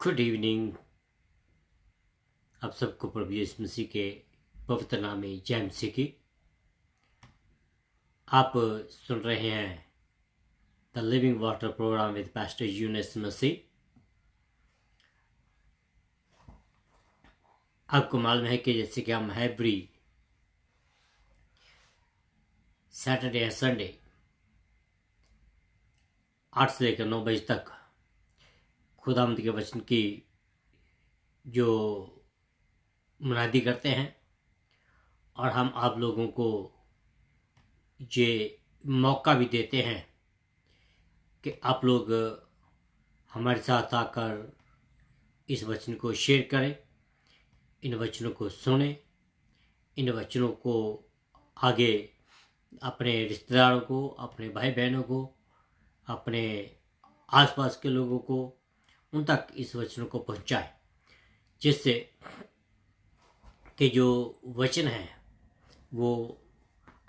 Good evening. आप सबको प्रभु यीशु मसीह के पवित्र नाम में जय मसीह की। आप सुन रहे हैं the living water programme with pastor Yunus Masih. आपको मालूम है कि जैसे कि हम एवरी सैटरडे या संडे 8 से लेकर 9 बजे तक खुदावंद के वचन की जो मुनादी करते हैं और हम आप लोगों को ये मौका भी देते हैं कि आप लोग हमारे साथ आकर इस वचन को शेयर करें, इन वचनों को सुनें, इन वचनों को आगे अपने रिश्तेदारों को, अपने भाई बहनों को, अपने आसपास के लोगों को, उन तक इस वचनों को पहुंचाएं, जिससे कि जो वचन है वो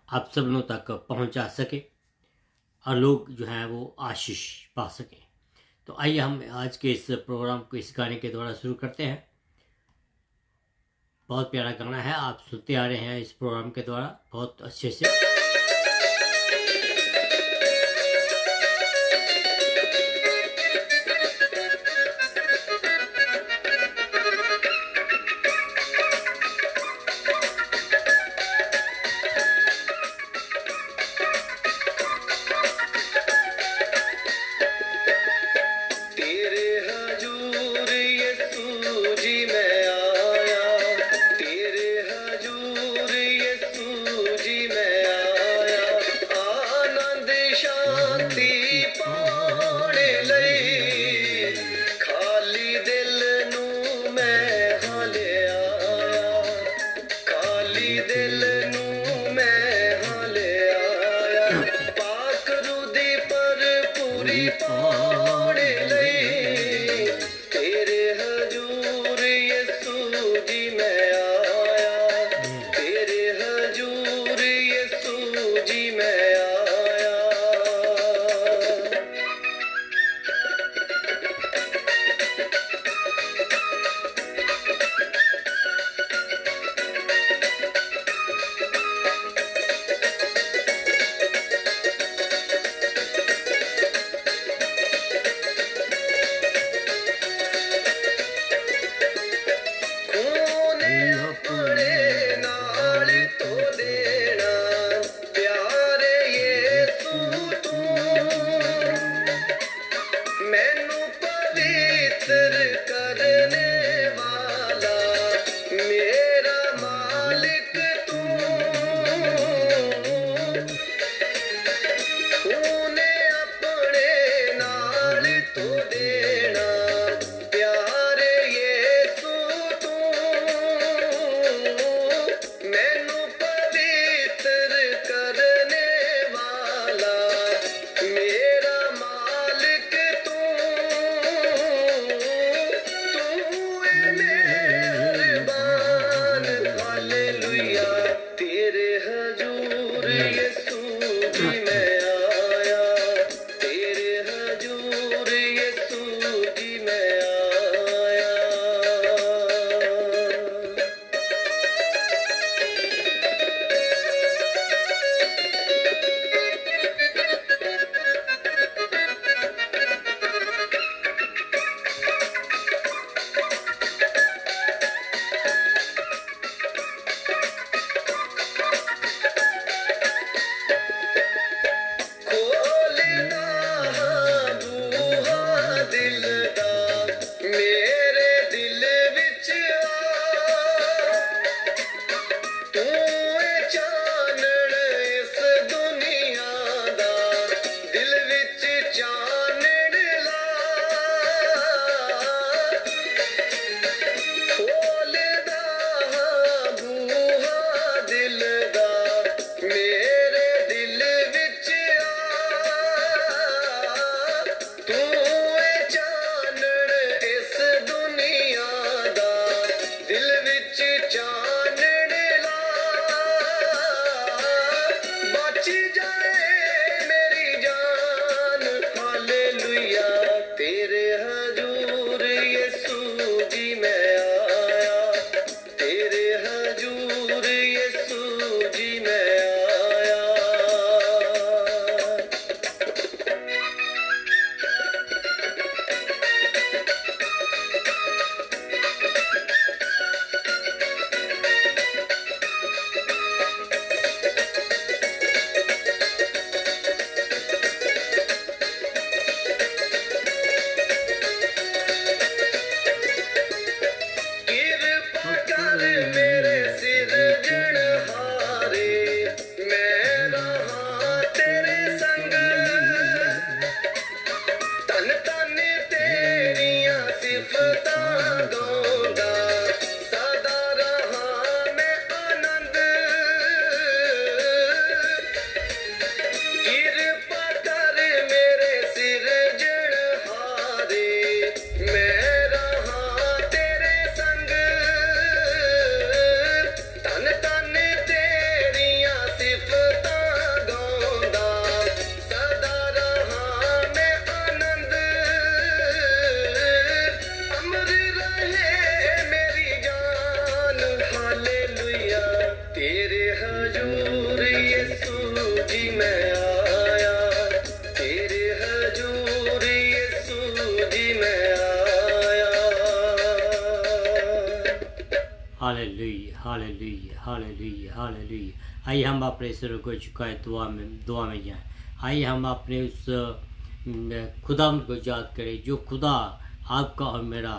आप सब लोगों तक पहुंचा सके और लोग जो हैं वो आशीष पा सकें। तो आइए हम आज के इस प्रोग्राम को इस गाने के द्वारा शुरू करते हैं। बहुत प्यारा गाना है, आप सुनते आ रहे हैं इस प्रोग्राम के द्वारा बहुत अच्छे से। तेरे हजूर यीशु हालेलुया, हालेलुया, हालेलुया, हालेलुया। आइए हम अपने सिरों को झुकाए दुआ में जाएं। आइए हम अपने उस खुदा को याद करें जो खुदा आपका और मेरा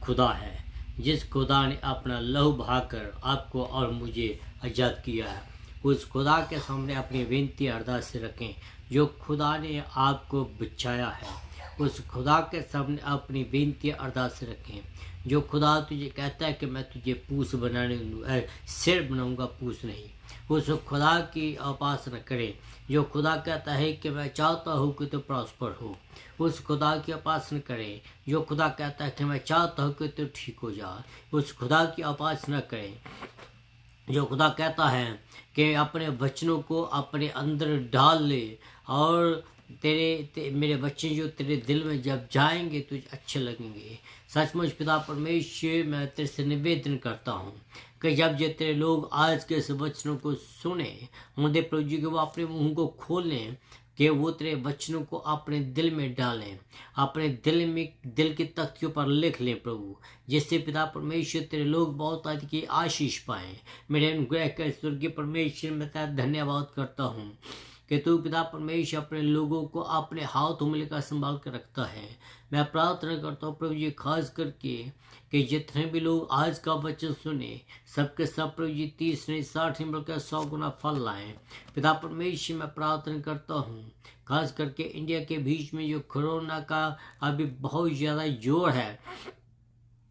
खुदा है, जिस खुदा ने अपना लहू बहाकर आपको और मुझे आज़ाद किया है। उस खुदा के सामने अपनी विनती अरदास से रखें जो खुदा ने आपको बचाया है। उस खुदा के सामने अपनी विनती अरदास से रखें जो खुदा तुझे कहता है कि मैं तुझे पूछ सिर बनाऊंगा, पूछ नहीं। उस खुदा की उपासना करें जो खुदा कहता है कि मैं चाहता हूँ कि तू प्रॉस्पर हो। उस खुदा की उपासना करें जो खुदा कहता है कि मैं चाहता हूँ कि तू ठीक हो जा। उस खुदा की उपासना करें जो खुदा कहता है कि अपने वचनों को अपने अंदर डाल ले और मेरे बच्चे जो तेरे दिल में जब जाएंगे तुझे अच्छे लगेंगे। सचमुच पिता परमेश्वर, मैं तेरे से निवेदन करता हूँ कि जब ये तेरे लोग आज के इस वचनों को सुने, मुझे प्रभु जी के वो अपने मुंह को खोलें कि वो तेरे वचनों को अपने दिल में डालें, अपने दिल की तख्तियों पर लिख लें प्रभु, जिससे पिता परमेश्वर तेरे लोग बहुत अधिक आशीष पाएं। मेरे अनुग्रह कर स्वर्गीय परमेश्वर, मैं तेरा धन्यवाद करता हूँ कि तू पिता परमेश्वर अपने लोगों को अपने हाथों में लेकर संभाल कर रखता है। मैं प्रार्थना करता हूँ प्रभु जी खास करके कि जितने भी लोग आज का वचन सुने सबके सब प्रभु जी 30 नहीं 60 नहीं बल्कि 100 गुना फल लाएं। पिता परमेश्वर, मैं प्रार्थना करता हूँ खास करके इंडिया के बीच में जो कोरोना का अभी बहुत ज़्यादा जोर है,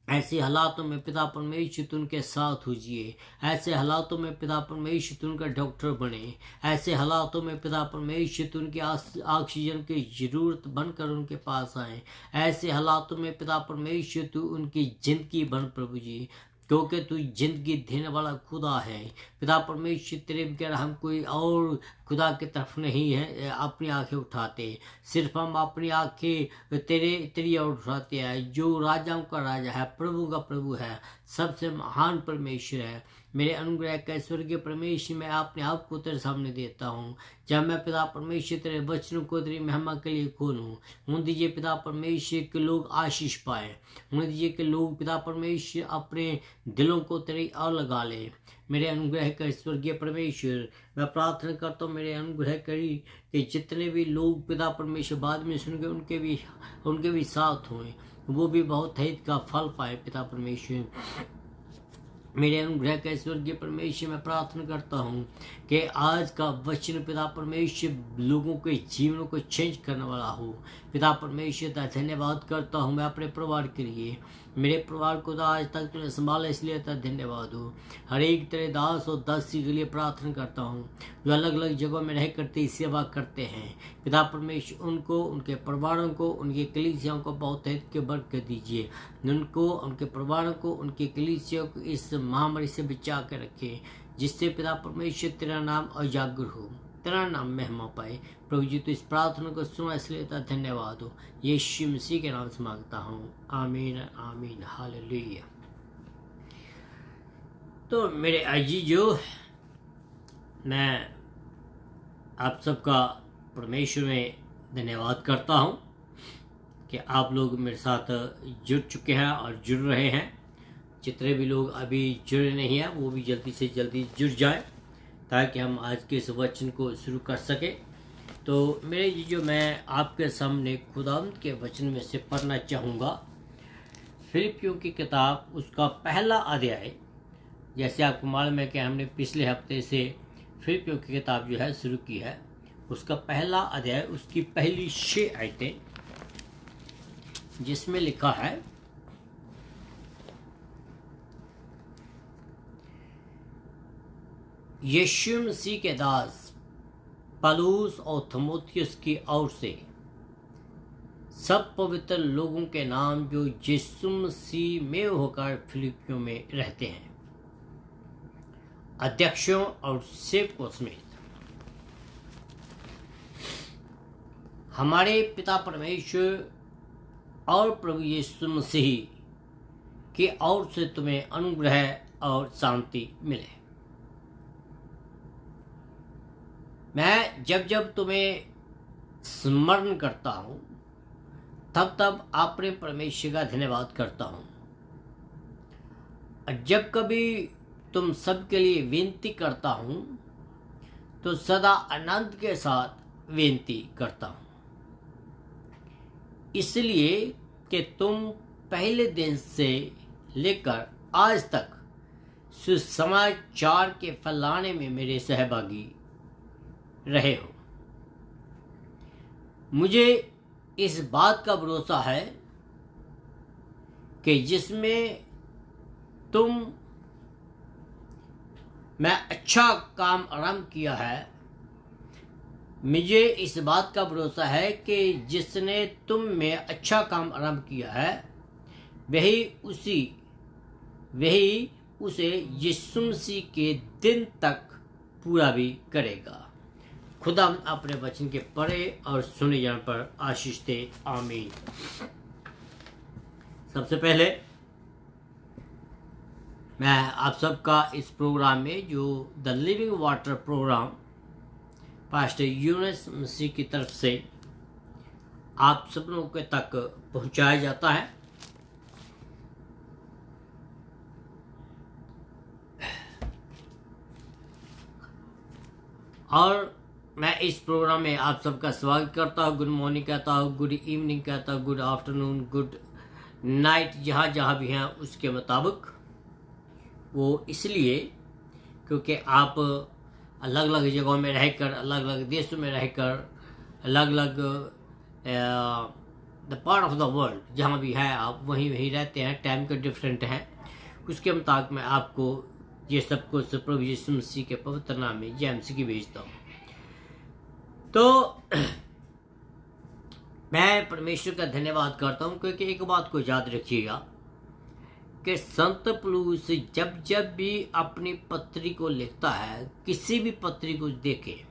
ऐसे हालातों में पिता परमेश्वर तुम उनके साथ होजिए। ऐसे हालातों में पिता परमेश्वर तुम उनका डॉक्टर बने। ऐसे हालातों में पिता परमेश्वर तुम उनकी ऑक्सीजन की जरूरत बनकर उनके पास आए। ऐसे हालातों में पिता परमेश्वर तू उनकी जिंदगी बन प्रभु जी, क्योंकि तू जिंदगी देने वाला खुदा है। पिता परमेश्वर तेरे बगैर हम कोई और खुदा की तरफ नहीं है अपनी आंखें उठाते, सिर्फ हम अपनी आंखें तेरी ओर उठाते हैं जो राजाओं का राजा है, प्रभु का प्रभु है, सबसे महान परमेश्वर है। मेरे अनुग्रह का स्वर्गीय परमेश्वर, मैं अपने आप को तेरे सामने देता हूँ। जब मैं पिता परमेश्वर तेरे वचनों को तेरी महिमा के लिए खोलूँ, उन दीजिए पिता परमेश्वर के लोग आशीष पाए। उन दीजिए के लोग पिता परमेश्वर अपने दिलों को तेरी ओर लगा ले। मेरे अनुग्रह कर स्वर्गीय परमेश्वर, मैं प्रार्थना करता हूँ मेरे अनुग्रह करी कि जितने भी लोग पिता परमेश्वर बाद में सुन गए उनके भी साथ हुए, वो भी बहुत हित का फल पाए। पिता परमेश्वर, मेरे अनुग्रह का स्वर्गीय परमेश्वर, मैं प्रार्थना करता हूँ कि आज का वचन पिता परमेश्वर लोगों के जीवनों को चेंज करने वाला हो। पिता परमेश्वर का धन्यवाद करता हूँ मैं अपने परिवार के लिए। मेरे परिवार को तो आज तक तूने संभाला, इसलिए धन्यवाद हो। हर एक तेरे दास और दासी के लिए प्रार्थना करता हूँ जो अलग अलग जगहों में रह करते सेवा करते हैं। पिता परमेश्वर उनको, उनके परिवारों को, उनकी कलीसियाओं को बहुत के बरकत दीजिए। उनको, उनके परिवारों को, उनकी कलीसियाओं को इस महामारी से बचा कर रखे, जिससे पिता परमेश्वर तेरा नाम उजागर हो, तेरा नाम महिमा पाए। प्रभु जी तो इस प्रार्थना को सुना, इसलिए धन्यवाद हो। यीशु मसीह के नाम से मांगता हूँ, आमीन आमीन, हालेलुया। तो मेरे अजीजों, मैं आप सबका परमेश्वर में धन्यवाद करता हूँ कि आप लोग मेरे साथ जुड़ चुके हैं और जुड़ रहे हैं। जितने भी लोग अभी जुड़े नहीं हैं वो भी जल्दी से जल्दी जुड़ जाएं ताकि हम आज के इस वचन को शुरू कर सकें। तो मेरे जो मैं आपके सामने खुदावंद के वचन में से पढ़ना चाहूँगा फिलिप्पियों की किताब, उसका पहला अध्याय। जैसे आपको मालूम है कि हमने पिछले हफ्ते से फिलिप्पियों की किताब जो है शुरू की है, उसका पहला अध्याय, उसकी पहली 6 आयतें, जिसमें लिखा है, यीशु मसीह के दास पौलुस और थिमोथियुस की ओर से सब पवित्र लोगों के नाम जो यीशु मसीह में होकर फिलिप्पियों में रहते हैं, अध्यक्षों और सेवकों समेत, हमारे पिता परमेश्वर और प्रभु यीशु मसीह की ओर से तुम्हें अनुग्रह और शांति मिले। मैं जब जब तुम्हें स्मरण करता हूँ तब तब अपने परमेश्वर का धन्यवाद करता हूँ। जब कभी तुम सबके लिए विनती करता हूँ तो सदा आनंद के साथ विनती करता हूँ, इसलिए कि तुम पहले दिन से लेकर आज तक सुसमाचार के फैलाने में मेरे सहभागी रहे हो। मुझे इस बात का भरोसा है कि जिसमें मैं अच्छा काम आरंभ किया है, मुझे इस बात का भरोसा है कि जिसने तुम में अच्छा काम आरंभ किया है वही उसे यीशु मसीह के दिन तक पूरा भी करेगा। खुदा अपने वचन के पढ़े और सुने जाने पर आशीष दे, आमीन। सबसे पहले मैं आप सबका इस प्रोग्राम में, जो the living water programme pastor Yunus Masih की तरफ से आप सब लोगों के तक पहुंचाया जाता है, और मैं इस प्रोग्राम में आप सबका स्वागत करता हूँ। गुड मॉर्निंग कहता हूँ, गुड इवनिंग कहता हूँ, गुड आफ्टरनून, गुड नाइट, जहाँ भी हैं उसके मुताबिक। वो इसलिए क्योंकि आप अलग अलग जगहों में रहकर, अलग अलग देशों में रहकर, अलग अलग the part of the world जहाँ भी है आप वहीं रहते हैं, टाइम के डिफरेंट हैं, उसके मुताबिक मैं आपको ये सब कुछ प्रभु यीशु मसीह के पवित्र नाम में जय मसीह की भेजता हूँ। तो मैं परमेश्वर का धन्यवाद करता हूँ, क्योंकि एक बात को याद रखिएगा कि संत पौलुस जब भी अपनी पत्री को लिखता है, किसी भी पत्री को देखे,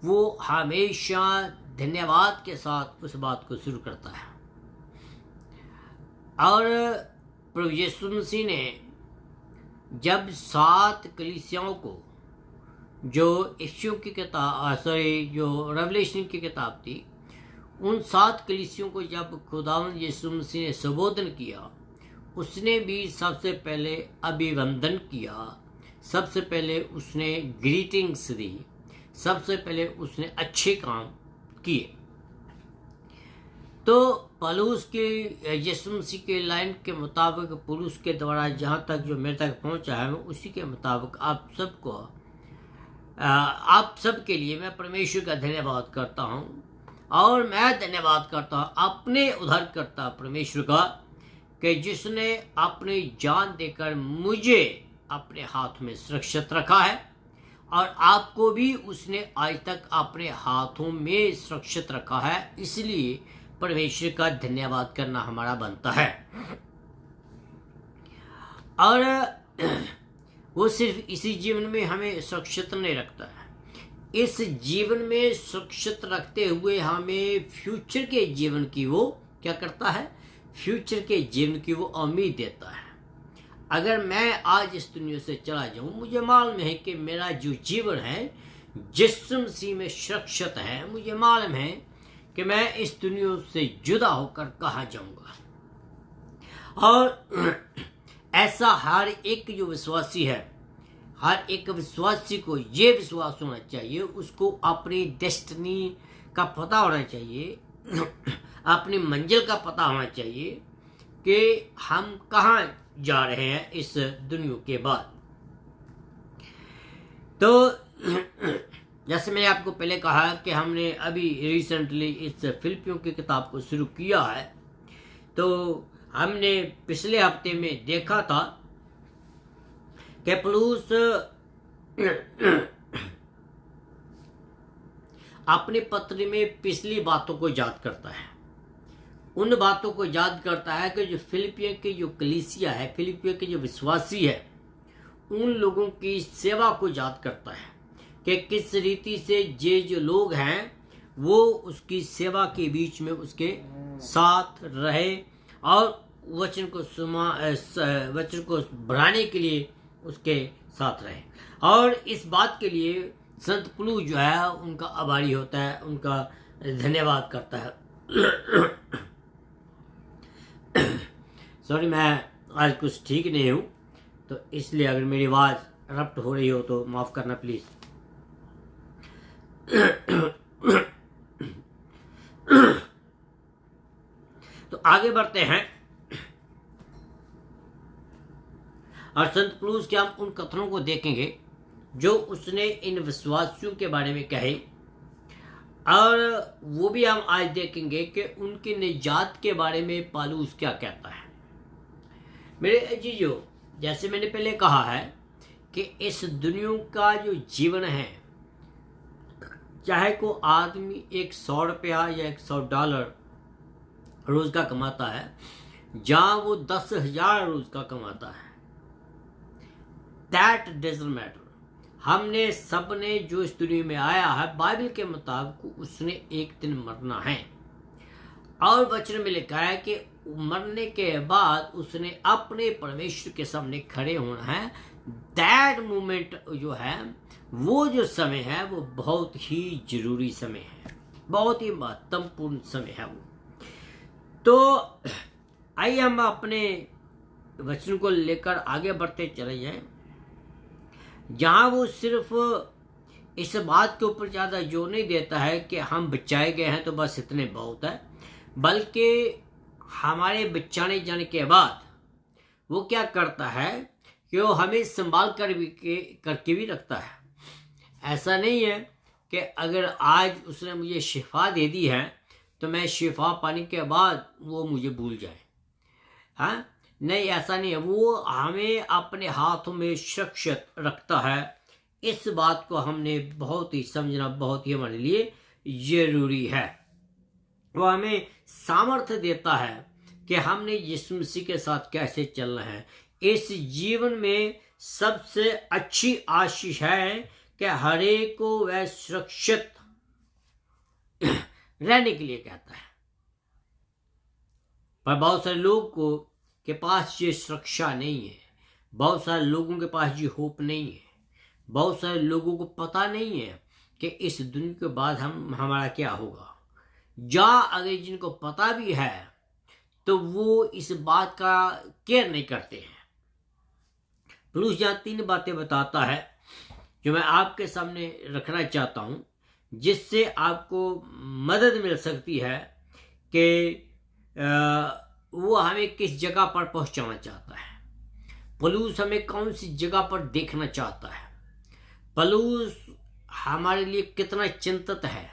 वो हमेशा धन्यवाद के साथ उस बात को शुरू करता है। और प्रभु यीशु मसीह ने जब 7 कलीसियाओं को, जो इफ्सियों की किताब जो रेवलेशन की किताब थी, उन 7 कलीसियों को जब खुदावंद यीशु मसीह ने संबोधन किया, उसने भी सबसे पहले अभिवंदन किया, सबसे पहले उसने ग्रीटिंग्स दी, सबसे पहले उसने अच्छे काम किए। तो पौलुस के यीशु मसीह के लाइन के मुताबिक, पौलुस के द्वारा जहाँ तक जो मेरे तक पहुँचा है, मैं उसी के मुताबिक आप सब के लिए मैं परमेश्वर का धन्यवाद करता हूँ। और मैं धन्यवाद करता हूँ अपने उद्धारकर्ता परमेश्वर का, कि जिसने अपनी जान देकर मुझे अपने हाथ में सुरक्षित रखा है, और आपको भी उसने आज तक अपने हाथों में सुरक्षित रखा है। इसलिए परमेश्वर का धन्यवाद करना हमारा बनता है। और वो सिर्फ इसी जीवन में हमें सुरक्षित नहीं रखता है, इस जीवन में सुरक्षित रखते हुए हमें फ्यूचर के जीवन की वो क्या करता है, फ्यूचर के जीवन की वो उम्मीद देता है। अगर मैं आज इस दुनिया से चला जाऊं, मुझे मालूम है कि मेरा जो जीवन है यीशु मसीह में सुरक्षित है। मुझे मालूम है कि मैं इस दुनिया से जुदा होकर कहाँ जाऊंगा। और ऐसा हर एक जो विश्वासी है, हर एक विश्वासी को ये विश्वास होना चाहिए, उसको अपनी डेस्टिनी का पता होना चाहिए, अपनी मंजिल का पता होना चाहिए कि हम कहाँ जा रहे हैं इस दुनिया के बाद। तो जैसे मैंने आपको पहले कहा कि हमने अभी रिसेंटली इस फिलिपियों की किताब को शुरू किया है। तो हमने पिछले हफ्ते में देखा था कि पौलुस अपने पत्र में पिछली बातों को याद करता है, उन बातों को याद करता है कि जो फिलिपियों की जो कलीसिया है, फिलिपियों के जो विश्वासी है, उन लोगों की सेवा को याद करता है कि किस रीति से ये जो लोग हैं वो उसकी सेवा के बीच में उसके साथ रहे और वचन को बढ़ाने के लिए उसके साथ रहे। और इस बात के लिए संत पौलुस जो है उनका आभारी होता है, उनका धन्यवाद करता है। सॉरी, मैं आज कुछ ठीक नहीं हूँ, तो इसलिए अगर मेरी आवाज़ रप्ट हो रही हो तो माफ़ करना प्लीज़। तो आगे बढ़ते हैं और संत पौलुस के हम उन कथनों को देखेंगे जो उसने इन विश्वासियों के बारे में कहे, और वो भी हम आज देखेंगे कि उनकी निजात के बारे में पौलुस क्या कहता है। मेरे अजीजों, जैसे मैंने पहले कहा है कि इस दुनिया का जो जीवन है, चाहे को आदमी 100 रुपया या $100 रोज का कमाता है, जहां वो 10,000 रोज का कमाता है, दैट डजंट मैटर। हमने सबने जो इस दुनिया में आया है, बाइबल के मुताबिक उसने एक दिन मरना है, और वचन में लिखा है कि मरने के बाद उसने अपने परमेश्वर के सामने खड़े होना है। दैट मोमेंट जो है, वो जो समय है, वो बहुत ही जरूरी समय है, बहुत ही महत्वपूर्ण समय है वो। तो आइए हम अपने वचन को लेकर आगे बढ़ते चले जाएं, जहां वो सिर्फ इस बात के ऊपर ज़्यादा जोर नहीं देता है कि हम बचाए गए हैं तो बस इतने बहुत है, बल्कि हमारे बचाने जाने के बाद वो क्या करता है कि वो हमें संभाल कर भी करके भी रखता है। ऐसा नहीं है कि अगर आज उसने मुझे शिफा दे दी है तो मैं शिफा पाने के बाद वो मुझे भूल जाए। हाँ, नहीं, ऐसा नहीं है। वो हमें अपने हाथों में सुरक्षित रखता है। इस बात को हमने बहुत ही समझना बहुत ही हमारे लिए जरूरी है। वो हमें सामर्थ्य देता है कि हमने यीशु मसीह के साथ कैसे चलना है। इस जीवन में सबसे अच्छी आशीष है कि हर एक को वह सुरक्षित रहने के लिए कहता है, पर बहुत सारे लोग को के पास ये सुरक्षा नहीं है, बहुत सारे लोगों के पास ये होप नहीं है, बहुत सारे लोगों को पता नहीं है कि इस दुनिया के बाद हमारा क्या होगा। अगर जिनको पता भी है तो वो इस बात का केयर नहीं करते हैं। पौलुस यहाँ 3 बातें बताता है जो मैं आपके सामने रखना चाहता हूं, जिससे आपको मदद मिल सकती है कि वो हमें किस जगह पर पहुंचाना चाहता है, पौलुस हमें कौन सी जगह पर देखना चाहता है, पौलुस हमारे लिए कितना चिंतित है।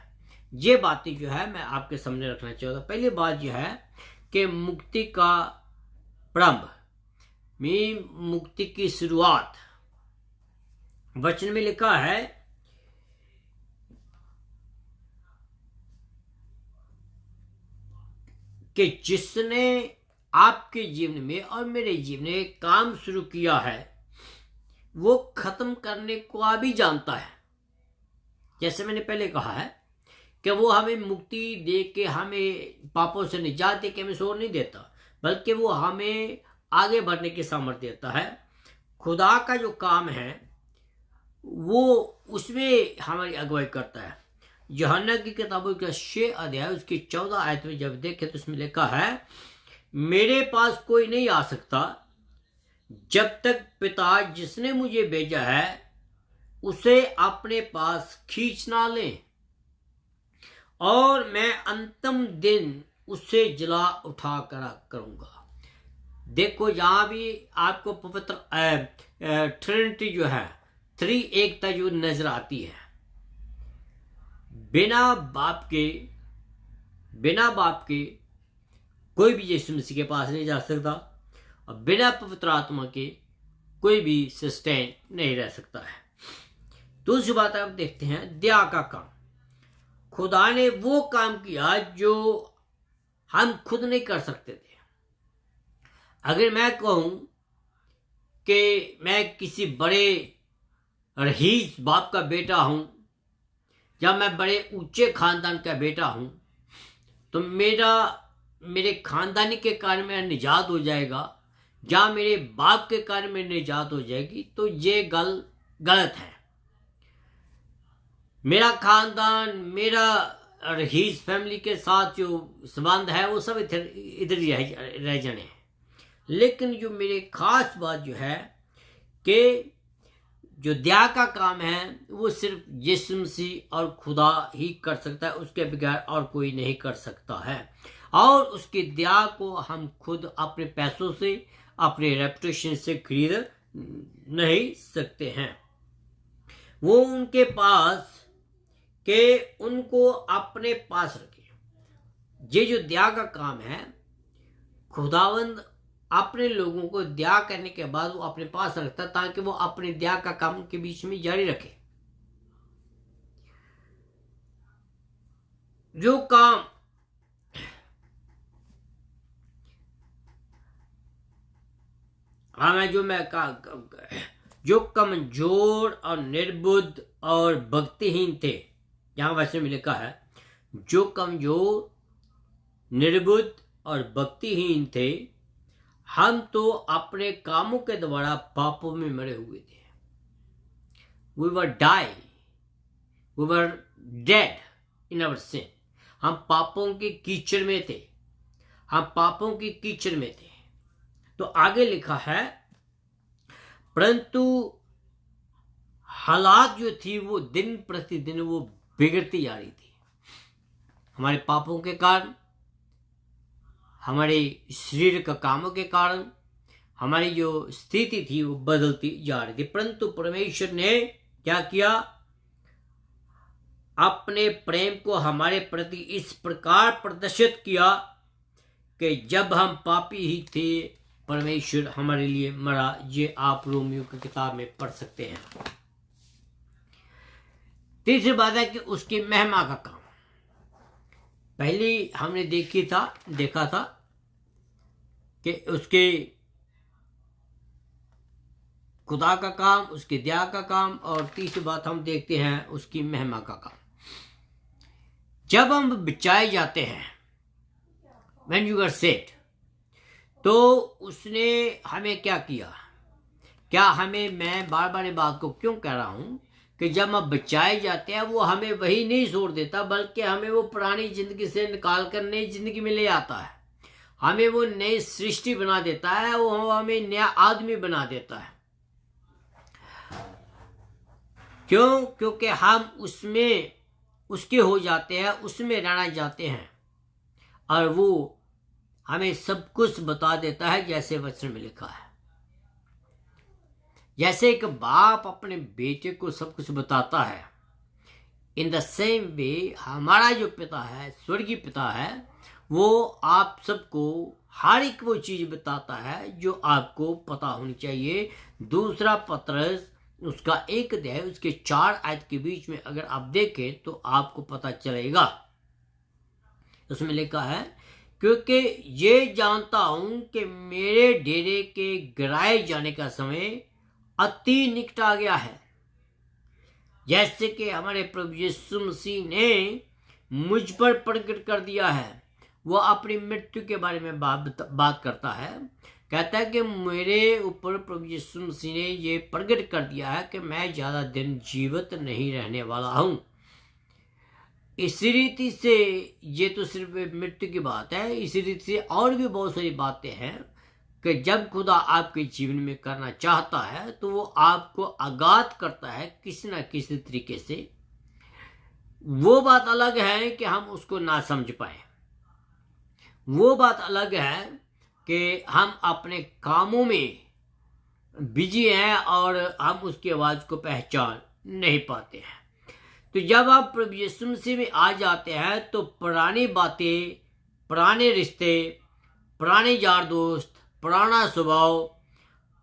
ये बातें जो है मैं आपके सामने रखना चाहता हूँ। पहली बात जो है कि मुक्ति का प्रारंभ में, मुक्ति की शुरुआत, वचन में लिखा है कि जिसने आपके जीवन में और मेरे जीवन में काम शुरू किया है वो खत्म करने को भी जानता है। जैसे मैंने पहले कहा है कि वो हमें मुक्ति दे के, हमें पापों से निजात दे के हमें छोड़ नहीं देता, बल्कि वो हमें आगे बढ़ने की सामर्थ्य देता है। खुदा का जो काम है वो उसमें हमारी अगुवाई करता है। यूहन्ना की किताबों का 6 अध्याय उसकी 14 आयत में जब देखे तो उसमें लिखा है, मेरे पास कोई नहीं आ सकता जब तक पिता जिसने मुझे भेजा है उसे अपने पास खींच ना ले, और मैं अंतिम दिन उसे जला उठा कर करूंगा। देखो, यहां भी आपको पवित्र ट्रिनिटी जो है, 3 एकता जो नजर आती है। बिना बाप के कोई भी यीशु मसीह के पास नहीं जा सकता, और बिना पवित्र आत्मा के कोई भी सस्टेन नहीं रह सकता है। दूसरी बात आप देखते हैं, दया का काम। खुदा ने वो काम किया जो हम खुद नहीं कर सकते थे। अगर मैं कहूं कि मैं किसी बड़े रईस बाप का बेटा हूं या मैं बड़े ऊंचे खानदान का बेटा हूं, तो मेरे खानदानी के कारण मेरा निजात हो जाएगा, या मेरे बाप के कारण मेरी निजात हो जाएगी, तो ये गलत है। मेरा खानदान, मेरा रईस फैमिली के साथ जो संबंध है वो सब इधर रह जाने हैं। लेकिन जो मेरे खास बात जो है कि जो दया का काम है वो सिर्फ यीशु मसीह और खुदा ही कर सकता है, उसके बगैर और कोई नहीं कर सकता है। और उसकी दया को हम खुद अपने पैसों से, अपने रेपुटेशन से खरीद नहीं सकते हैं। वो उनके पास के उनको अपने पास रखे। ये जो दया का काम है, खुदावंद अपने लोगों को दया करने के बाद वो अपने पास रखता ताकि वो अपनी दया का काम के बीच में जारी रखे। जो काम जो कमजोर और निर्बुद्ध और भक्तिहीन थे, यहां वैसे में लिखा है जो कमजोर, निर्बुद्ध और भक्तिहीन थे, हम तो अपने कामों के द्वारा पापों में मरे हुए थे। We were dead in our sin. हम पापों के कीचड़ में थे, हम पापों की कीचड़ में थे। तो आगे लिखा है, परंतु हालात जो थी वो दिन प्रतिदिन वो बिगड़ती जा रही थी। हमारे पापों के कारण, हमारे शरीर का कामों के कारण हमारी जो स्थिति थी वो बदलती जा रही थी। परंतु परमेश्वर ने क्या किया? अपने प्रेम को हमारे प्रति इस प्रकार प्रदर्शित किया कि जब हम पापी ही थे परमेश्वर हमारे लिए मरा। ये आप रोमियो की किताब में पढ़ सकते हैं। तीसरी बात है कि उसकी महिमा का काम। पहली हमने देखा था कि उसके खुदा का काम, उसकी दया का काम, और तीसरी बात हम देखते हैं उसकी महिमा का काम। जब हम बचाए जाते हैं, when you are saved, तो उसने हमें क्या किया? क्या हमें, मैं बार बार ये बात को क्यों कह रहा हूं कि जब हम बचाए जाते हैं वो हमें वही नहीं छोड़ देता, बल्कि हमें वो पुरानी जिंदगी से निकाल कर नई जिंदगी में ले आता है। हमें वो नई सृष्टि बना देता है, वो हमें नया आदमी बना देता है। क्यों? क्योंकि हम उसमें उसके हो जाते हैं, उसमें रहना जाते हैं, और वो हमें सब कुछ बता देता है जैसे वचन में लिखा है। जैसे एक बाप अपने बेटे को सब कुछ बताता है, इन द सेम वे हमारा जो पिता है, स्वर्गीय पिता है, वो आप सबको हर एक वो चीज बताता है जो आपको पता होनी चाहिए। दूसरा पत्रस उसका 1 अध्याय उसके 4 आयत के बीच में अगर आप देखें तो आपको पता चलेगा। उसमें लिखा है, क्योंकि ये जानता हूं कि मेरे डेरे के गिराए जाने का समय अति निकट आ गया है। जैसे कि हमारे प्रभु यीशु मसीह ने मुझ पर प्रकट कर दिया है। वो अपनी मृत्यु के बारे में बात करता है, कहता है कि मेरे ऊपर प्रभु यीशु मसीह ने ये प्रकट कर दिया है कि मैं ज्यादा दिन जीवित नहीं रहने वाला हूं। इसी रीति से ये तो सिर्फ मृत्यु की बात है, इसी रीति से और भी बहुत सारी बातें हैं कि जब खुदा आपके जीवन में करना चाहता है तो वो आपको आगात करता है किसी ना किसी तरीके से। वो बात अलग है कि हम उसको ना समझ पाए, वो बात अलग है कि हम अपने कामों में बिजी हैं और हम उसकी आवाज को पहचान नहीं पाते हैं। तो जब आप प्रभु यीशु मसीह में आ जाते हैं तो पुरानी बातें, पुराने रिश्ते, पुराने यार दोस्त, पुराना स्वभाव,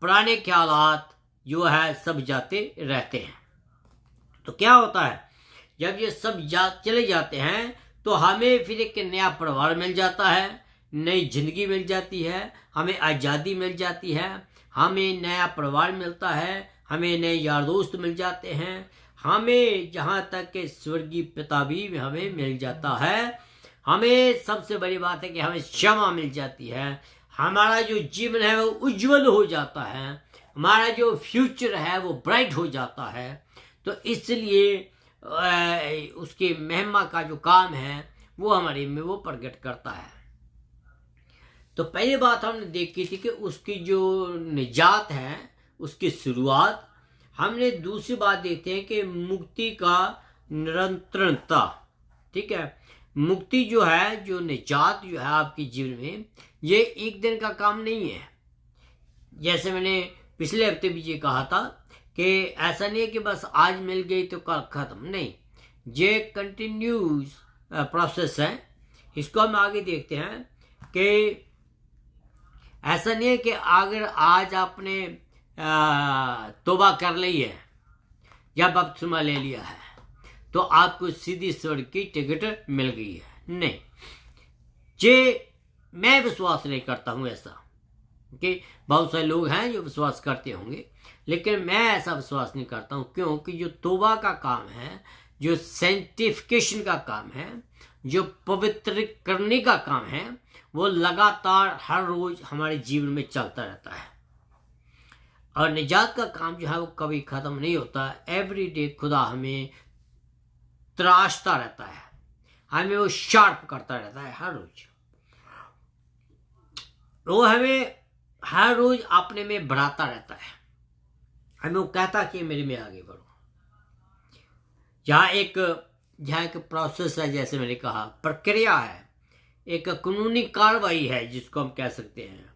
पुराने ख्यालात जो है सब जाते रहते हैं। तो क्या होता है, जब ये सब चले जाते हैं तो हमें फिर एक नया परिवार मिल जाता है, नई जिंदगी मिल जाती है, हमें आज़ादी मिल जाती है, हमें नया परिवार मिलता है, हमें नए यार दोस्त मिल जाते हैं, हमें जहाँ तक के स्वर्गीय पिता भी हमें मिल जाता है। हमें सबसे बड़ी बात है कि हमें क्षमा मिल जाती है। हमारा जो जीवन है वो उज्जवल हो जाता है, हमारा जो फ्यूचर है वो ब्राइट हो जाता है। तो इसलिए उसकी महिमा का जो काम है वो हमारे में वो प्रकट करता है। तो पहली बात हमने देखी थी कि उसकी जो निजात है उसकी शुरुआत। हमने दूसरी बात देखते हैं कि मुक्ति का निरंतरता। ठीक है, मुक्ति जो है, जो निजात जो है आपके जीवन में, ये एक दिन का काम नहीं है। जैसे मैंने पिछले हफ्ते भी ये कहा था कि ऐसा नहीं है कि बस आज मिल गई तो कल खत्म, नहीं, ये कंटिन्यूस प्रोसेस है। इसको हम आगे देखते हैं कि ऐसा नहीं है कि अगर आज आपने तौबा कर ली है या बपतिस्मा ले लिया है तो आपको सीधी स्वर्ग की टिकट मिल गई है। नहीं, ये मैं विश्वास नहीं करता हूं ऐसा, कि बहुत सारे लोग हैं जो विश्वास करते होंगे, लेकिन मैं ऐसा विश्वास नहीं करता हूं। क्योंकि जो तौबा का काम है, जो सेंटिफिकेशन का काम है, जो पवित्र करने का काम है, वो लगातार हर रोज हमारे जीवन में चलता रहता है। और निजात का काम जो है वो कभी खत्म नहीं होता। एवरी डे खुदा हमें तराशता रहता है, हमें वो शार्प करता रहता है हर रोज। वो हमें हर रोज अपने में बढ़ाता रहता है, हमें वो कहता कि मेरे में आगे बढ़ो। जहाँ एक प्रोसेस है, जैसे मैंने कहा, प्रक्रिया है, एक कानूनी कार्रवाई है जिसको हम कह सकते हैं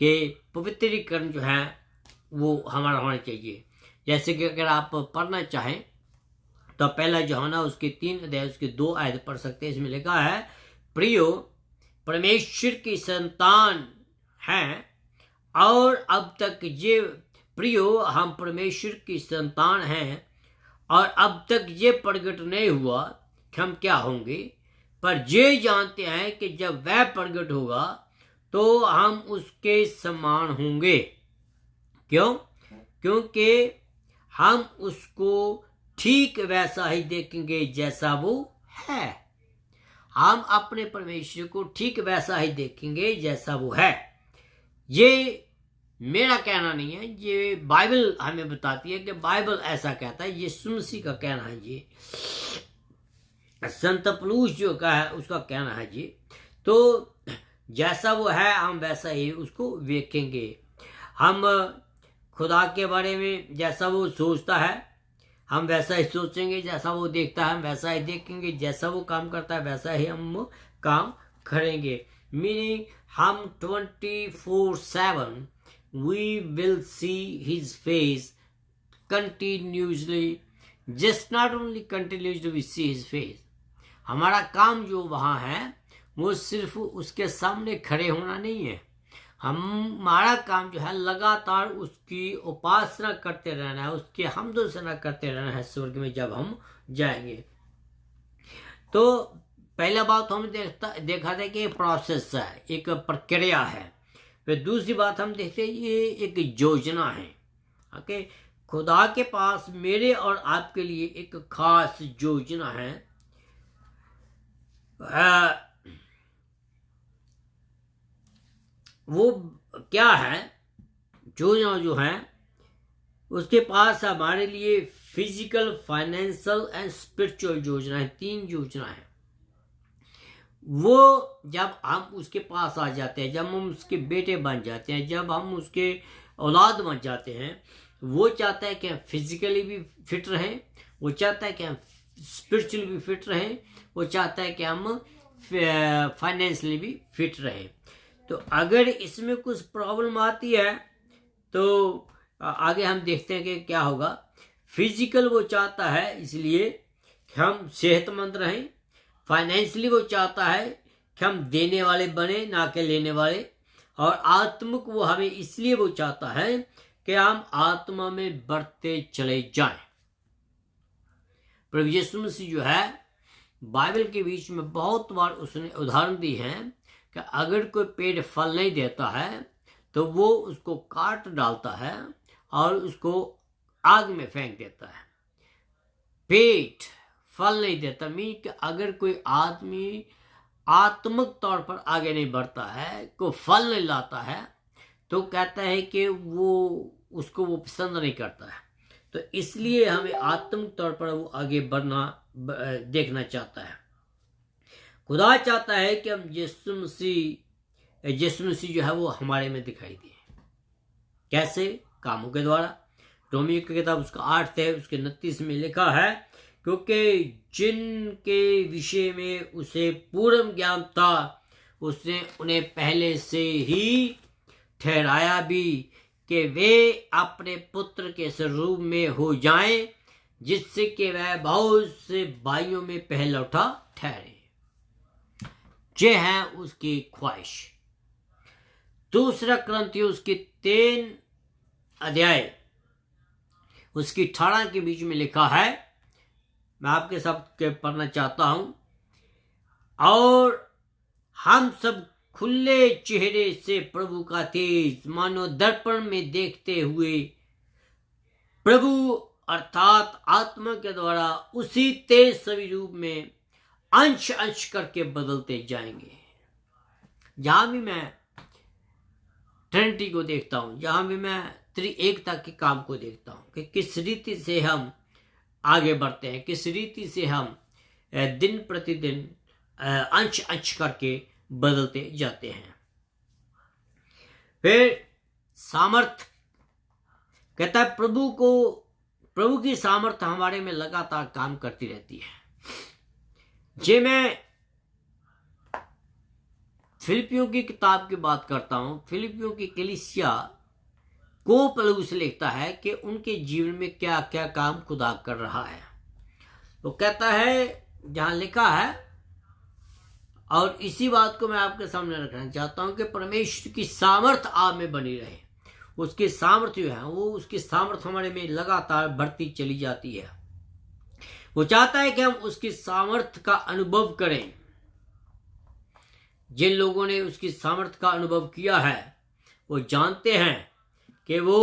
कि पवित्रीकरण जो है वो हमारा होना चाहिए। जैसे कि अगर आप पढ़ना चाहें तो पहला यूहन्ना उसके 3 अध्याय उसके 2 आयत पढ़ सकते हैं। इसमें लिखा है, प्रियो, परमेश्वर की संतान हैं और अब तक ये प्रियो, हम परमेश्वर की संतान हैं और अब तक ये प्रकट नहीं हुआ कि हम क्या होंगे, पर ये जानते हैं कि जब वह प्रकट होगा तो हम उसके समान होंगे। क्यों? क्योंकि हम उसको ठीक वैसा ही देखेंगे जैसा वो है। हम अपने परमेश्वर को ठीक वैसा ही देखेंगे जैसा वो है। ये मेरा कहना नहीं है, ये बाइबल हमें बताती है कि बाइबल ऐसा कहता है, यीशु मसीह का कहना है जी, संत पौलुस जो का है उसका कहना है जी। तो जैसा वो है हम वैसा ही उसको देखेंगे। हम खुदा के बारे में जैसा वो सोचता है हम वैसा ही सोचेंगे, जैसा वो देखता है हम वैसा ही देखेंगे, जैसा वो काम करता है वैसा ही हम काम करेंगे। मीनिंग हम 24/7 we will see his face continuously, just not only continuously we see his face। हमारा काम जो वहाँ है वो सिर्फ उसके सामने खड़े होना नहीं है, हमारा काम जो है लगातार उसकी उपासना करते रहना है, उसके हमदोसना करते रहना है स्वर्ग में जब हम जाएंगे। तो पहला बात हम देखा था कि प्रोसेस है, एक प्रक्रिया है। फिर दूसरी बात हम देखते हैं ये एक योजना है। ओके, खुदा के पास मेरे और आपके लिए एक खास योजना है। वो क्या है? योजना जो है उसके पास हमारे लिए फिजिकल, फाइनेंशियल एंड स्पिरिचुअल योजना है। 3 योजना है। वो जब हम उसके पास आ जाते हैं, जब हम उसके बेटे बन जाते हैं, जब हम उसके औलाद बन जाते हैं, वो चाहता है कि हम फिजिकली भी फिट रहें, वो चाहता है कि हम स्पिरिचुअली भी फिट रहें, वो चाहता है कि हम फाइनेंशियली भी फिट रहें। तो अगर इसमें कुछ प्रॉब्लम आती है तो आगे हम देखते हैं कि क्या होगा। फिजिकल वो चाहता है इसलिए कि हम सेहतमंद रहें, फाइनेंशियली वो चाहता है कि हम देने वाले बने ना कि लेने वाले, और आत्मिक वो हमें इसलिए वो चाहता है कि हम आत्मा में बढ़ते चले जाएं। प्रभु यीशु मसीह जो है बाइबल के बीच में बहुत बार उसने उदाहरण दी है कि अगर कोई पेड़ फल नहीं देता है तो वो उसको काट डालता है और उसको आग में फेंक देता है। पेट फल नहीं देता, मीन कि अगर कोई आदमी आत्मिक तौर पर आगे नहीं बढ़ता है, कोई फल नहीं लाता है, तो कहता है कि वो उसको वो पसंद नहीं करता है। तो इसलिए हमें आत्मिक तौर पर वो आगे बढ़ना देखना चाहता है। खुदा चाहता है कि हम यीशु मसीह जो है वो हमारे में दिखाई दे। कैसे? कामों के द्वारा। रोमियो की किताब उसका 8 है उसके 29 में लिखा है, क्योंकि जिनके विषय में उसे पूर्ण ज्ञान था उसने उन्हें पहले से ही ठहराया भी कि वे अपने पुत्र के स्वरूप में हो जाएं, जिससे कि वह बहुत से भाइयों में पहलौठा ठहरे। ये है उसकी ख्वाहिश। दूसरा कुरिन्थियों उसके 3 अध्याय उसकी 18 के बीच में लिखा है, मैं आपके साथ पढ़ना चाहता हूं। और हम सब खुले चेहरे से प्रभु का तेज मानो दर्पण में देखते हुए प्रभु अर्थात आत्मा के द्वारा उसी तेज सभी रूप में अंश अंश करके बदलते जाएंगे। जहां भी मैं ट्रिनिटी को देखता हूं, जहां भी मैं त्रिएकता के काम को देखता हूं कि किस रीति से हम आगे बढ़ते हैं, किस रीति से हम दिन प्रतिदिन अंश अंश करके बदलते जाते हैं। फिर सामर्थ कहता है, प्रभु की सामर्थ हमारे में लगातार काम करती रहती है। जे मैं फिलिपियों की किताब की बात करता हूं, फिलिपियों की कलीसिया को पौलुस लिखता है कि उनके जीवन में क्या क्या काम खुदा कर रहा है। तो कहता है, जहां लिखा है, और इसी बात को मैं आपके सामने रखना चाहता हूं कि परमेश्वर की सामर्थ आप में बनी रहे। उसकी सामर्थ जो है वो उसकी सामर्थ हमारे में लगातार बढ़ती चली जाती है। वो चाहता है कि हम उसकी सामर्थ का अनुभव करें। जिन लोगों ने उसकी सामर्थ का अनुभव किया है वो जानते हैं कि वो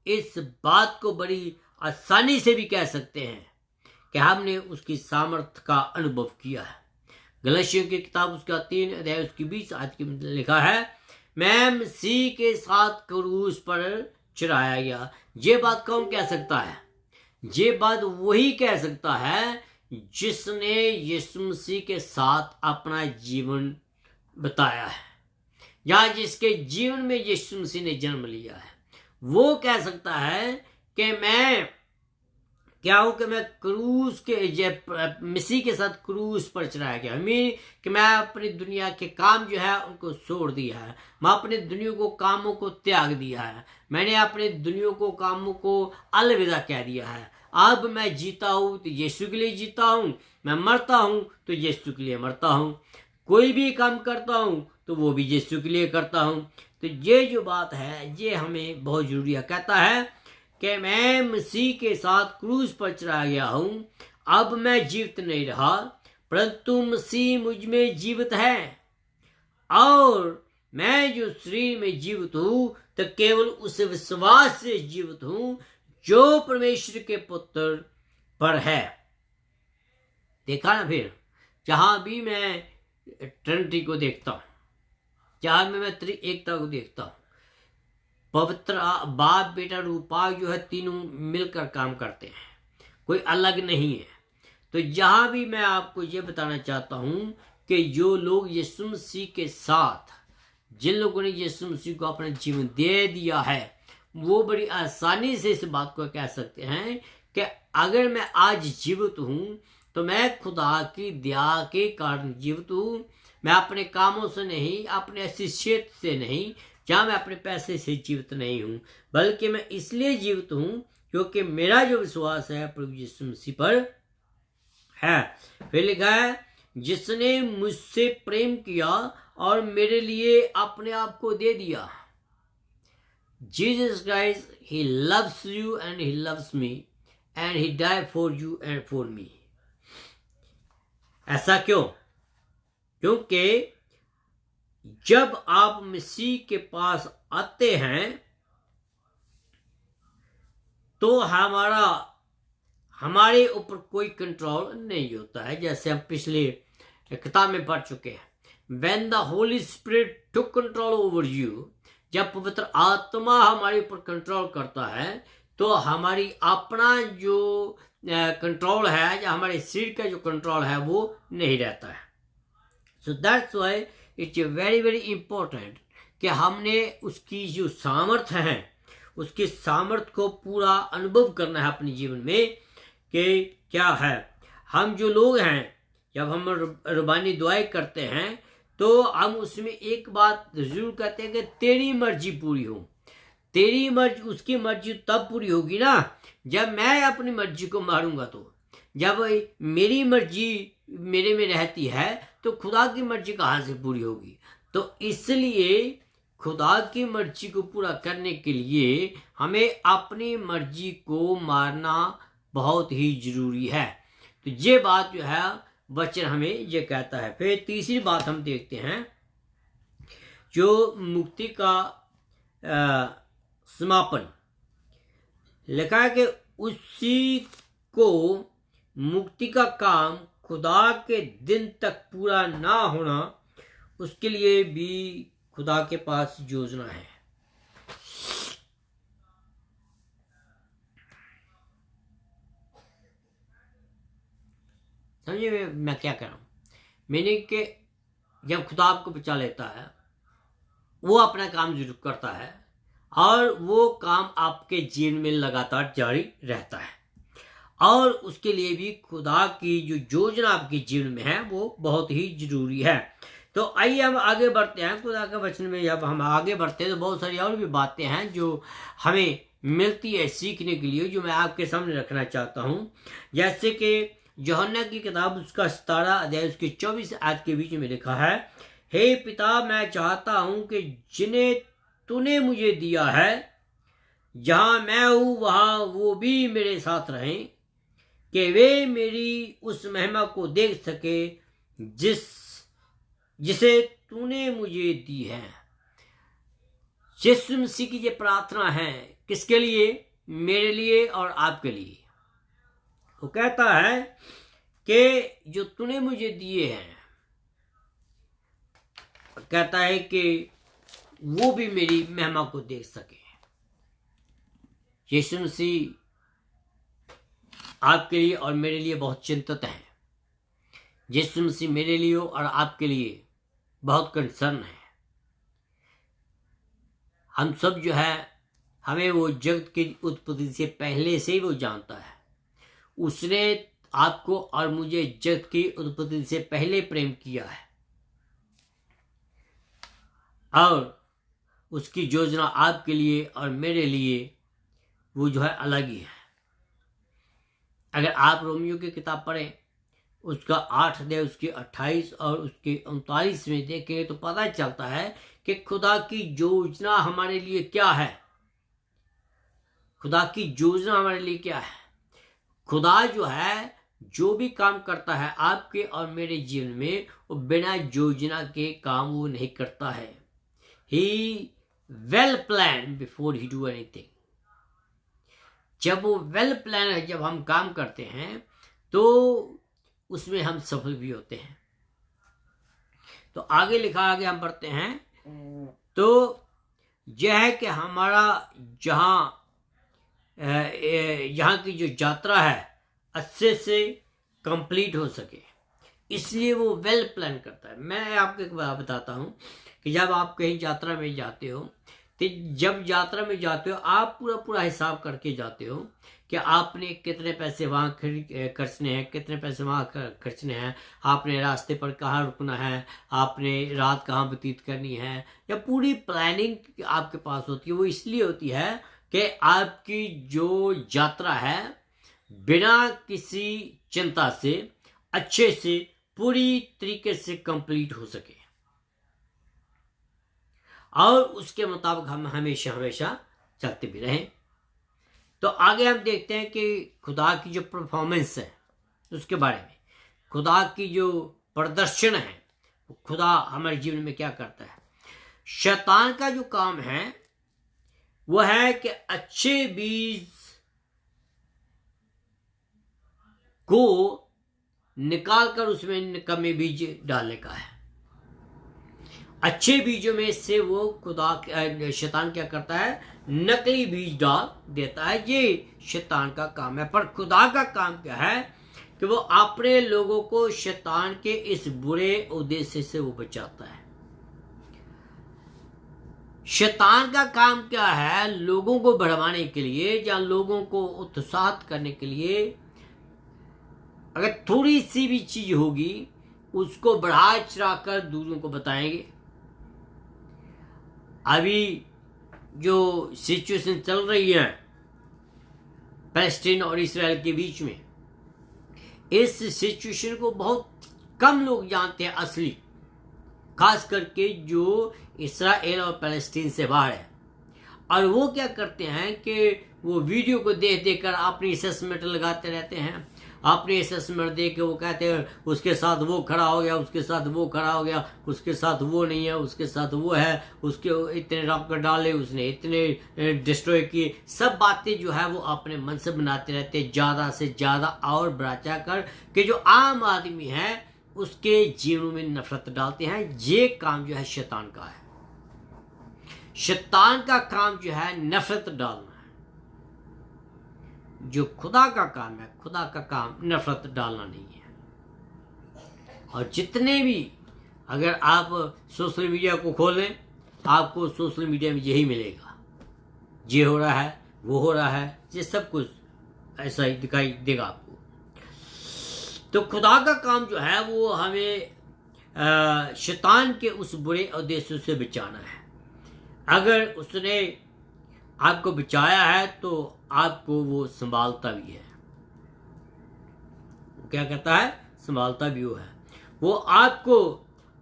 इस बात को बड़ी आसानी से भी कह सकते हैं कि हमने उसकी सामर्थ का अनुभव किया है। गलातियों की किताब उसका 3 अध्याय उसकी 20 आयत की लिखा है, मैं मसीह के साथ क्रूस पर चढ़ाया गया। ये बात कौन कह सकता है? ये बात वही कह सकता है जिसने यीशु मसीह के साथ अपना जीवन बताया है, या जिसके जीवन में यीशु मसीह ने जन्म लिया है। वो कह सकता है कि मैं क्या हूं, कि मैं क्रूस के मसीह के साथ क्रूस पर चढ़ाया गया, कि मैं अपनी दुनिया के काम जो है उनको छोड़ दिया है। मैं अपने दुनिया को कामों को त्याग दिया है। मैंने अपने दुनिया को कामों को अलविदा कह दिया है। अब मैं जीता हूं तो यीशु के लिए जीता हूं, मैं मरता हूं तो यीशु के लिए मरता हूं, कोई भी काम करता हूं तो वो भी यीशु के लिए करता हूं। तो ये जो बात है ये हमें बहुत जरूरी है। कहता है कि मैं मसीह के साथ क्रूस पर चढ़ाया गया हूं, अब मैं जीवित नहीं रहा परंतु मसीह मुझ में जीवित है, और मैं जो शरीर में जीवित हूं तो केवल उस विश्वास से जीवित हूं जो परमेश्वर के पुत्र पर है। देखा ना, फिर जहां भी मैं ट्रिनिटी को देखता हूं, जहां मैं त्रिएकता को देखता हूं, पवित्र बाप बेटा रूपा जो है तीनों मिलकर काम करते हैं, कोई अलग नहीं है। तो जहां भी मैं आपको ये बताना चाहता हूं कि जो लोग यीशु मसीह के साथ, जिन लोगों ने यीशु मसीह को अपना जीवन दे दिया है, वो बड़ी आसानी से इस बात को कह सकते हैं कि अगर मैं आज जीवित हूं तो मैं खुदा की दया के कारण जीवित हूं। मैं अपने कामों से नहीं, अपने हैसियत से नहीं, जहां मैं अपने पैसे से जीवित नहीं हूं, बल्कि मैं इसलिए जीवित हूं क्योंकि मेरा जो विश्वास है प्रभु यीशु मसीह पर है। फिर लिखा है, जिसने मुझसे प्रेम किया और मेरे लिए अपने आप को दे दिया। Jesus Christ, he loves you and he loves me and he died for you and for me. ऐसा क्यों? क्योंकि जब आप मसीह के पास आते हैं तो हमारे ऊपर कोई कंट्रोल नहीं होता है। जैसे हम पिछले किताब में पढ़ चुके हैं, When the Holy Spirit took control over you, जब पवित्र आत्मा हमारे ऊपर कंट्रोल करता है तो हमारी अपना जो कंट्रोल है, या हमारे शरीर का जो कंट्रोल है वो नहीं रहता है। So that's why it's very very important कि हमने उसकी जो सामर्थ्य है उसकी सामर्थ्य को पूरा अनुभव करना है अपने जीवन में कि क्या है। हम जो लोग हैं, जब हम रुबानी दुआएं करते हैं तो हम उसमें एक बात जरूर कहते हैं कि तेरी मर्जी पूरी हो। तेरी मर्जी, उसकी मर्जी तब पूरी होगी ना जब मैं अपनी मर्जी को मारूंगा। तो जब मेरी मर्जी मेरे में रहती है तो खुदा की मर्जी कहाँ से पूरी होगी। तो इसलिए खुदा की मर्जी को पूरा करने के लिए हमें अपनी मर्जी को मारना बहुत ही जरूरी है। तो ये बात जो है वचन हमें ये कहता है। फिर तीसरी बात हम देखते हैं, जो मुक्ति का समापन लिखा है कि उसी को मुक्ति का काम खुदा के दिन तक पूरा ना होना, उसके लिए भी खुदा के पास योजना है। समझिए मैं क्या कह रहा हूं। मैंने कि जब खुदा आपको बचा लेता है, वो अपना काम जरूर करता है और वो काम आपके जीवन में लगातार जारी रहता है, और उसके लिए भी खुदा की जो योजना आपके जीवन में है वो बहुत ही जरूरी है। तो आइए हम आगे बढ़ते हैं। खुदा के वचन में जब हम आगे बढ़ते हैं तो बहुत सारी और भी बातें हैं जो हमें मिलती है सीखने के लिए, जो मैं आपके सामने रखना चाहता हूं। जैसे कि यूहन्ना की किताब उसका 17 अध्याय उसके 24 आयत के बीच में लिखा है, हे पिता, मैं चाहता हूं कि जिन्हें तूने मुझे दिया है, जहां मैं हूं वहां वो भी मेरे साथ रहें, कि वे मेरी उस महिमा को देख सके जिसे तूने मुझे दी है। यीशु मसीह की ये प्रार्थना है, किसके लिए? मेरे लिए और आपके लिए। वो कहता है कि जो तूने मुझे दिए हैं, कहता है कि वो भी मेरी महिमा को देख सके। यीशु मसीह आपके लिए और मेरे लिए बहुत चिंतित है। यीशु मसीह मेरे लिए और आपके लिए बहुत कंसर्न है। हम सब जो है, हमें वो जगत की उत्पत्ति से पहले से ही वो जानता है। उसने आपको और मुझे जगत की उत्पत्ति से पहले प्रेम किया है, और उसकी योजना आपके लिए और मेरे लिए वो जो है अलग ही है। अगर आप रोमियो की किताब पढ़ें, उसका 8 अध्याय उसके 28 और उसके 39 में देखें तो पता चलता है कि खुदा की योजना हमारे लिए क्या है। खुदा की योजना हमारे लिए क्या है। खुदा जो है, जो भी काम करता है आपके और मेरे जीवन में, वो बिना योजना के काम वो नहीं करता है। He well plan before he do anything. जब वो वेल प्लान है, जब हम काम करते हैं तो उसमें हम सफल भी होते हैं। तो आगे लिखा, आगे हम पढ़ते हैं तो यह है कि हमारा यहाँ की जो यात्रा है अच्छे से कंप्लीट हो सके, इसलिए वो वेल प्लान करता है। मैं आपको एक बात बताता हूँ कि जब आप कहीं यात्रा में जाते हो, तो जब यात्रा में जाते हो आप पूरा हिसाब करके जाते हो कि आपने कितने पैसे वहाँ खर्चने हैं, कितने पैसे वहाँ खर्चने हैं, आपने रास्ते पर कहाँ रुकना है, आपने रात कहाँ व्यतीत करनी है, या पूरी प्लानिंग आपके पास होती है। वो इसलिए होती है कि आपकी जो यात्रा है बिना किसी चिंता से अच्छे से पूरी तरीके से कंप्लीट हो सके, और उसके मुताबिक हम हमेशा चलते भी रहें। तो आगे हम देखते हैं कि खुदा की जो परफॉर्मेंस है उसके बारे में, खुदा की जो प्रदर्शन है, खुदा हमारे जीवन में क्या करता है। शैतान का जो काम है वो है कि अच्छे बीज को निकाल कर उसमें निकम्मे बीज डालने का है। अच्छे बीजों में से वो शैतान क्या करता है, नकली बीज डाल देता है। ये शैतान का काम है। पर खुदा का काम क्या है कि वो अपने लोगों को शैतान के इस बुरे उद्देश्य से वो बचाता है। शैतान का काम क्या है? लोगों को भड़काने के लिए या लोगों को उत्साहित करने के लिए अगर थोड़ी सी भी चीज होगी उसको बढ़ा चढ़ा कर दूसरों को बताएंगे। अभी जो सिचुएशन चल रही है पैलेस्टीन और इसराइल के बीच में, इस सिचुएशन को बहुत कम लोग जानते हैं असली, खास करके जो इसराइल और पैलेस्टीन से बाहर है। और वो क्या करते हैं कि वो वीडियो को देख देख कर अपनी असेसमेंट लगाते रहते हैं। अपनी असेसमेंट देख के वो कहते हैं उसके साथ वो खड़ा हो गया, उसके साथ वो खड़ा हो गया, उसके साथ वो नहीं है, उसके साथ वो है, उसके इतने रॉकेट डाले, उसने इतने डिस्ट्रॉय किए। सब बातें जो है वो अपने मन से बनाते रहते हैं, ज़्यादा से ज़्यादा और बढ़ा कर कि जो आम आदमी है उसके जीवन में नफरत डालते हैं। ये काम जो है शैतान का है। शैतान का काम जो है नफरत डालना है। जो खुदा का काम है, खुदा का काम नफरत डालना नहीं है। और जितने भी, अगर आप सोशल मीडिया को खोलें आपको सोशल मीडिया में यही मिलेगा, ये हो रहा है, वो हो रहा है, ये सब कुछ ऐसा ही दिखाई देगा आपको। तो खुदा का काम जो है वो हमें शैतान के उस बुरे उद्देश्यों से बचाना है। अगर उसने आपको बचाया है तो आपको वो संभालता भी है। क्या कहता है? संभालता भी वो है। वो आपको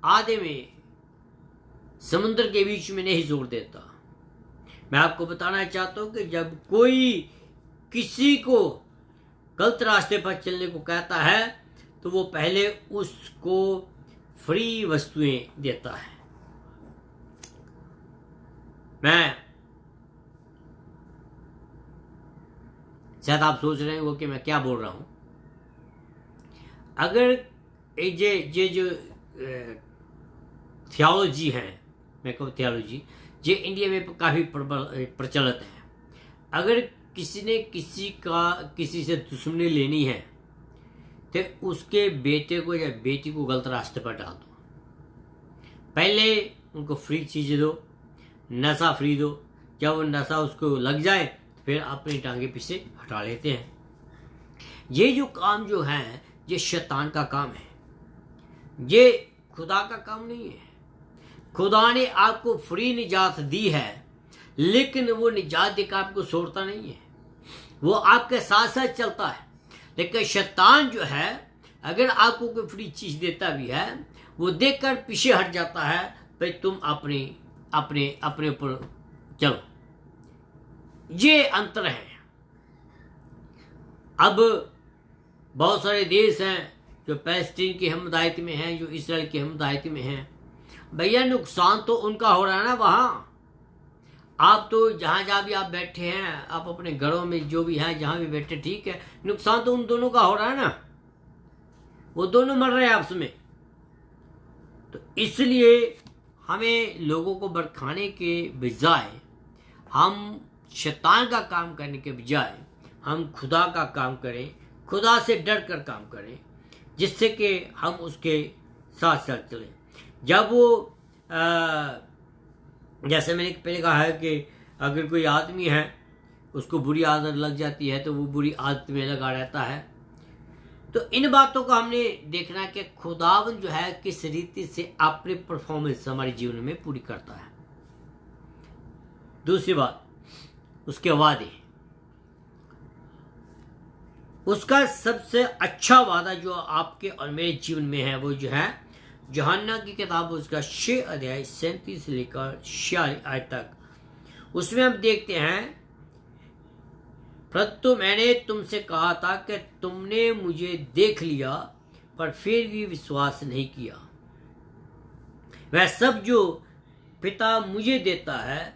आधे में समुद्र के बीच में नहीं छोड़ देता। मैं आपको बताना चाहता हूं कि जब कोई किसी को गलत रास्ते पर चलने को कहता है तो वो पहले उसको फ्री वस्तुएं देता है। मैं शायद आप सोच रहे हो कि मैं क्या बोल रहा हूं। अगर ये जो थियोलॉजी है, मैं कहूँ थियोलॉजी, ये इंडिया में काफ़ी प्रचलित है। अगर किसी ने किसी से दुश्मनी लेनी है तो उसके बेटे को या बेटी को गलत रास्ते पर डाल दो। पहले उनको फ्री चीज़ें दो, नशा फ्री दो। जब वो नशा उसको लग जाए फिर अपनी टांगे पीछे हटा लेते हैं। ये जो काम जो है ये शैतान का काम है, ये खुदा का काम नहीं है। खुदा ने आपको फ्री निजात दी है, लेकिन वो निजात देकर आपको छोड़ता नहीं है, वो आपके साथ साथ चलता है। लेकिन शैतान जो है अगर आपको कोई फ्री चीज देता भी है वो देखकर पीछे हट जाता है, भाई तुम अपने ऊपर चलो। ये अंतर है। अब बहुत सारे देश हैं जो पैलेस्टीन की हमदायत में हैं, जो इसराइल की हमदायत में हैं। भैया नुकसान तो उनका हो रहा है ना। वहां आप तो जहां भी आप बैठे हैं, आप अपने घरों में जो भी हैं जहां भी बैठे, ठीक है, नुकसान तो उन दोनों का हो रहा है ना। वो दोनों मर रहे हैं आपस में। तो इसलिए हमें लोगों को भड़काने के बजाय, हम शैतान का काम करने के बजाय हम खुदा का काम करें, खुदा से डर कर काम करें, जिससे कि हम उसके साथ साथ चलें। जब वो जैसे मैंने पहले कहा है कि अगर कोई आदमी है उसको बुरी आदत लग जाती है तो वो बुरी आदत में लगा रहता है। तो इन बातों को हमने देखना कि खुदावन जो है किस रीति से अपनी परफॉर्मेंस हमारे जीवन में पूरी करता है। दूसरी बात, उसके वादे। उसका सबसे अच्छा वादा जो आपके और मेरे जीवन में है वो जो है यूहन्ना की किताब उसका 6 अध्याय 37 से लेकर 46 आयत तक। उसमें हम देखते हैं, परंतु मैंने तुमसे कहा था कि तुमने मुझे देख लिया पर फिर भी विश्वास नहीं किया। वह सब जो पिता मुझे देता है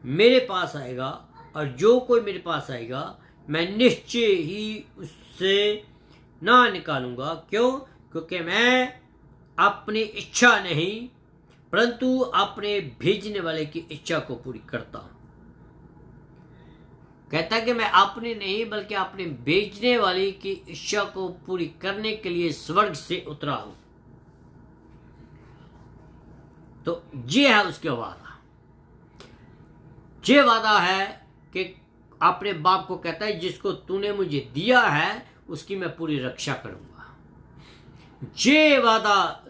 मेरे पास आएगा, और जो कोई मेरे पास आएगा मैं निश्चय ही उससे ना निकालूंगा। क्यों? क्योंकि मैं अपनी इच्छा नहीं परंतु अपने भेजने वाले की इच्छा को पूरी करता हूं। कहता है कि मैं अपने नहीं बल्कि अपने भेजने वाले की इच्छा को पूरी करने के लिए स्वर्ग से उतरा हूं। तो ये है उसके वादा। ये वादा है कि अपने बाप को कहता है, जिसको तूने मुझे दिया है उसकी मैं पूरी रक्षा करूंगा। ये वादा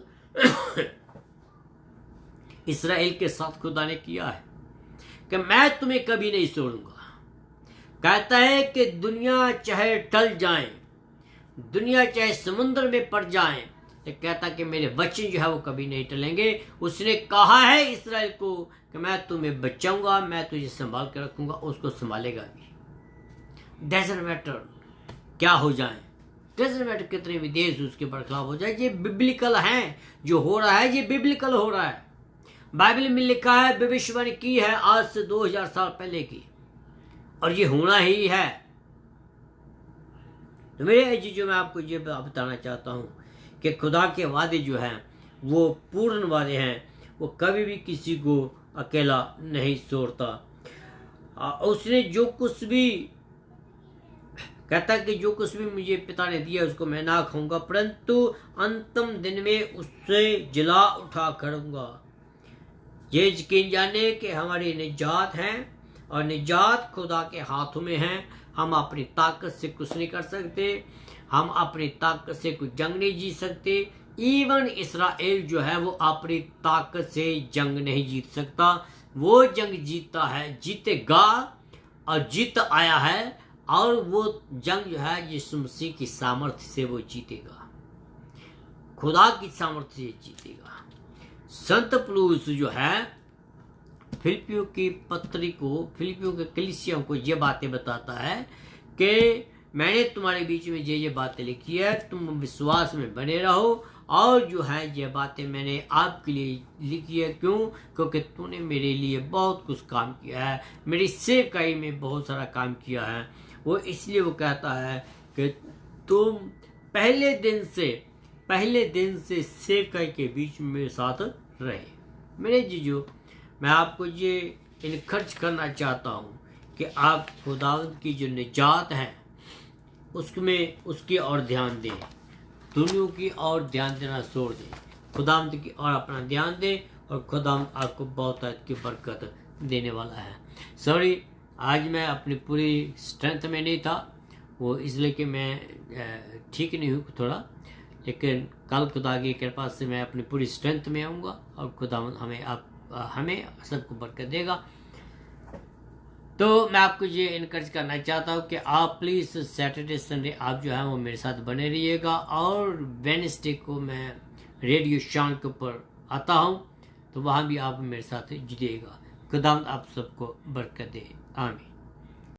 इस्राएल के साथ खुदा ने किया है कि मैं तुम्हें कभी नहीं छोड़ूंगा। कहता है कि दुनिया चाहे टल जाए, दुनिया चाहे समुद्र में पड़ जाए, तो कहता कि मेरे वचन जो है वो कभी नहीं टलेंगे। उसने कहा है इस्राएल को कि मैं तुम्हें बचाऊंगा, मैं तुझे संभाल कर रखूंगा, उसको संभालेगा भी। डजंट मैटर क्या हो जाए, डजंट मैटर कितने भी देश उसके बरखलाफ हो जाए, ये बिब्लिकल है। जो हो रहा है ये बिब्लिकल हो रहा है। बाइबल में लिखा है, भविष्यवाणी की है आज से 2000 साल पहले की, और ये होना ही है। तो मेरे अजीजों, मैं आपको ये बताना चाहता हूँ कि खुदा के वादे जो हैं वो पूर्ण वादे हैं। वो कभी भी किसी को अकेला नहीं छोड़ता। उसने जो कुछ भी कहता कि जो कुछ भी मुझे पिता ने दिया उसको मैं ना खाऊंगा, परंतु अंतिम दिन में उससे जिला उठा करूंगा। ये यकीन जाने कि हमारी निजात है, और निजात खुदा के हाथों में है। हम अपनी ताकत से कुछ नहीं कर सकते, हम अपनी ताकत से कुछ जंग नहीं जीत सकते। इवन इस्राएल जो है वो अपनी ताकत से जंग नहीं जीत सकता। वो जंग जीतता है, जीतेगा और जीत आया है, और वो जंग जो है यीशु मसीह की सामर्थ्य से वो जीतेगा, खुदा की सामर्थ्य से जीतेगा। संत पौलुस जो है फिलिपियों की पत्री को, फिलिपियों के कलीसिया को ये बातें बताता है कि मैंने तुम्हारे बीच में ये बातें लिखी है, तुम विश्वास में बने रहो, और जो है ये बातें मैंने आपके लिए लिखी है। क्यों? क्योंकि तूने मेरे लिए बहुत कुछ काम किया है, मेरी सेवकाई में बहुत सारा काम किया है। वो इसलिए वो कहता है कि तुम पहले दिन से सेवकाई के बीच में मेरे साथ रहे। मेरे जीजो, मैं आपको ये इनकरेज करना चाहता हूँ कि आप खुदावंद की जो निजात है उसमें उसकी और ध्यान दें, दुनिया की और ध्यान देना छोड़ दें, खुदावंद की और अपना ध्यान दें, और खुदावंद आपको बहुत की बरकत देने वाला है। सॉरी, आज मैं अपनी पूरी स्ट्रेंथ में नहीं था, वो इसलिए कि मैं ठीक नहीं हूँ थोड़ा, लेकिन कल खुदा की कृपा से मैं अपनी पूरी स्ट्रेंथ में आऊँगा, और खुदावंद हमें सबको बरकत देगा। तो मैं आपको ये इनकरेज करना चाहता हूँ कि आप प्लीज़ सैटरडे संडे आप जो है वो मेरे साथ बने रहिएगा, और वेडनेसडे को मैं रेडियो शान के ऊपर आता हूँ, तो वहाँ भी आप मेरे साथ जुड़िएगा। खुदावंद आप सबको बरकत दे। आमीन।